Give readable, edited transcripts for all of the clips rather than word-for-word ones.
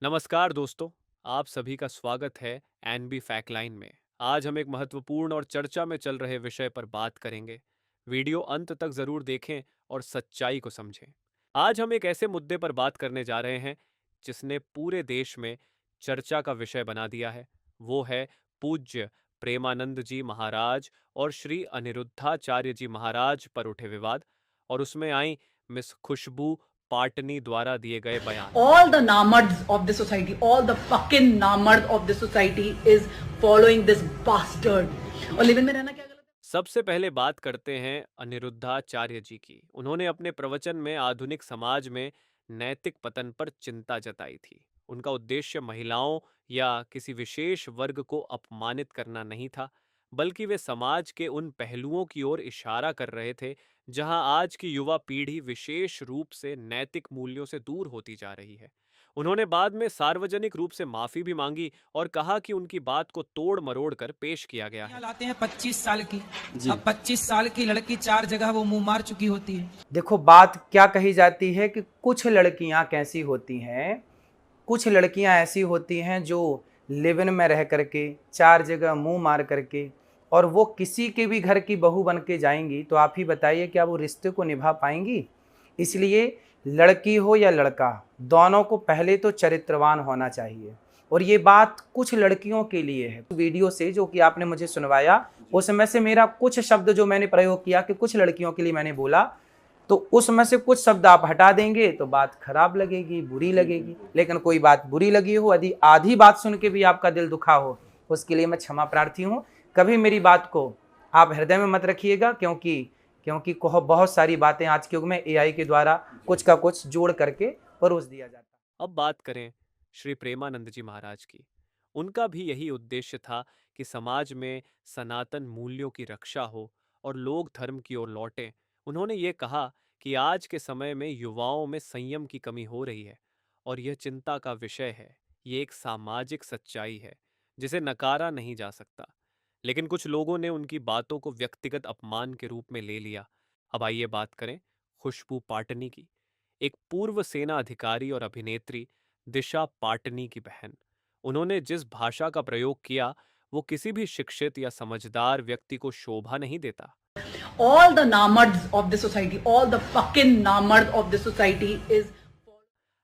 नमस्कार दोस्तों, आप सभी का स्वागत है एनबी फैक्टलाइन में। आज हम एक महत्वपूर्ण और चर्चा में चल रहे विषय पर बात करेंगे। वीडियो अंत तक जरूर देखें और सच्चाई को समझें। आज हम एक ऐसे मुद्दे पर बात करने जा रहे हैं जिसने पूरे देश में चर्चा का विषय बना दिया है। वो है पूज्य प्रेमानंद जी महाराज और श्री अनिरुद्धाचार्य जी महाराज पर उठे विवाद और उसमें आई मिस खुशबू पाटनी द्वारा दिए गए बयान। All the namards of the society, all the fucking namard of the society is following this bastard. और लिव इन में रहना क्या गलत है? सबसे पहले बात करते हैं अनिरुद्धाचार्य जी की। उन्होंने अपने प्रवचन में आधुनिक समाज में नैतिक पतन पर चिंता जताई थी। उनका उद्देश्य महिलाओं या किसी विशेष वर्ग को अपमानित करना नहीं था, बल्कि वे समाज के उन पहलुओं की ओर इशारा कर रहे थे जहां आज की युवा पीढ़ी विशेष रूप से नैतिक मूल्यों से दूर होती जा रही है। उन्होंने बाद में सार्वजनिक रूप से माफी भी मांगी और कहा कि उनकी बात को तोड़ मरोड़ कर पेश किया गया यहाँ है। लाते हैं 25 साल की। अब 25 साल की लड़की 4 जगह वो मुंह मार चुकी होती है। देखो बात क्या कही जाती है कि कुछ लड़कियां कैसी होती हैं, कुछ लड़कियां ऐसी होती हैं जो लिव इन में रह करके 4 जगह मुंह मार करके और वो किसी के भी घर की बहू बन के जाएंगी, तो आप ही बताइए क्या वो रिश्ते को निभा पाएंगी। इसलिए लड़की हो या लड़का, दोनों को पहले तो चरित्रवान होना चाहिए। और ये बात कुछ लड़कियों के लिए है। वीडियो से जो कि आपने मुझे सुनवाया, उसमें से मेरा कुछ शब्द जो मैंने प्रयोग किया कि कुछ लड़कियों के लिए मैंने बोला, तो उसमें से कुछ शब्द आप हटा देंगे तो बात खराब लगेगी, बुरी लगेगी। लेकिन कोई बात बुरी लगी हो, यदि आधी बात सुन के भी आपका दिल दुखा हो, उसके लिए मैं क्षमा प्रार्थी हूँ। कभी मेरी बात को आप हृदय में मत रखिएगा, क्योंकि बहुत सारी बातें आज के युग में एआई के द्वारा कुछ का कुछ जोड़ करके परोस दिया जाता है। अब बात करें श्री प्रेमानंद जी महाराज की। उनका भी यही उद्देश्य था कि समाज में सनातन मूल्यों की रक्षा हो और लोग धर्म की ओर लौटें। उन्होंने ये कहा कि आज के समय में युवाओं में संयम की कमी हो रही है और यह चिंता का विषय है। ये एक सामाजिक सच्चाई है जिसे नकारा नहीं जा सकता। लेकिन कुछ लोगों ने उनकी बातों को व्यक्तिगत अपमान के रूप में ले लिया। अब आइए बात करें खुशबू पाटनी की। एक पूर्व सेना अधिकारी और अभिनेत्री दिशा पाटनी की बहन। उन्होंने जिस भाषा का प्रयोग किया वो किसी भी शिक्षित या समझदार व्यक्ति को शोभा नहीं देता। All the namards of the society, all the fucking namard of the society is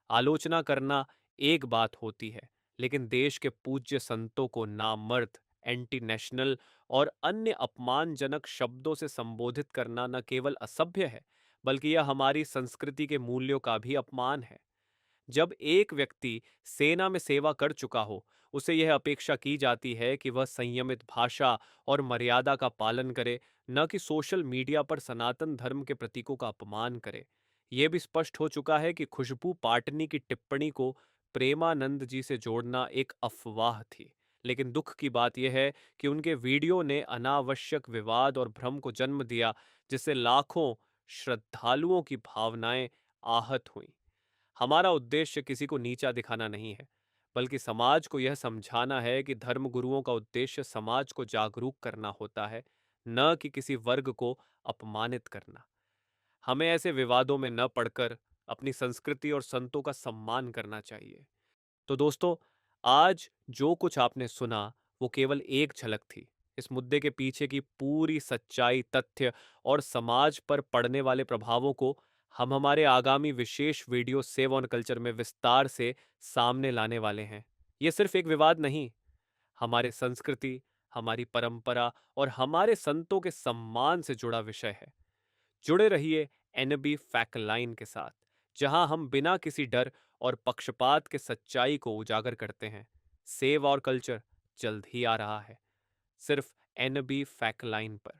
आलोचना करना एक बात होती है, लेकिन देश के पूज्य संतों को नामर्द, एंटी नेशनल और अन्य अपमानजनक शब्दों से संबोधित करना न केवल असभ्य है, बल्कि यह हमारी संस्कृति के मूल्यों का भी अपमान है। जब एक व्यक्ति सेना में सेवा कर चुका हो, उसे यह अपेक्षा की जाती है कि वह संयमित भाषा और मर्यादा का पालन करे, न कि सोशल मीडिया पर सनातन धर्म के प्रतीकों का अपमान करे। यह भी स्पष्ट हो चुका है कि खुशबू पाटनी की टिप्पणी को प्रेमानंद जी से जोड़ना एक अफवाह थी। लेकिन दुख की बात यह है कि उनके वीडियो ने अनावश्यक विवाद और भ्रम को जन्म दिया, जिससे लाखों श्रद्धालुओं की भावनाएं आहत हुईं। हमारा उद्देश्य किसी को नीचा दिखाना नहीं है, बल्कि समाज को यह समझाना है कि धर्मगुरुओं का उद्देश्य समाज को जागरूक करना होता है, न कि किसी वर्ग को अपमानित करना। हमें ऐसे विवादों में न पड़कर अपनी संस्कृति और संतों का सम्मान करना चाहिए। तो दोस्तों, आज जो कुछ आपने सुना वो केवल एक झलक थी। इस मुद्दे के पीछे की पूरी सच्चाई, तथ्य और समाज पर पड़ने वाले प्रभावों को हम हमारे आगामी विशेष वीडियो सेव ऑन कल्चर में विस्तार से सामने लाने वाले हैं। ये सिर्फ एक विवाद नहीं, हमारे संस्कृति, हमारी परंपरा और हमारे संतों के सम्मान से जुड़ा विषय है। जुड़े रहिए एनबी फैक्टलाइन के साथ, जहां हम बिना किसी डर और पक्षपात के सच्चाई को उजागर करते हैं। सेव और कल्चर जल्द ही आ रहा है, सिर्फ एनबी फैक्टलाइन पर।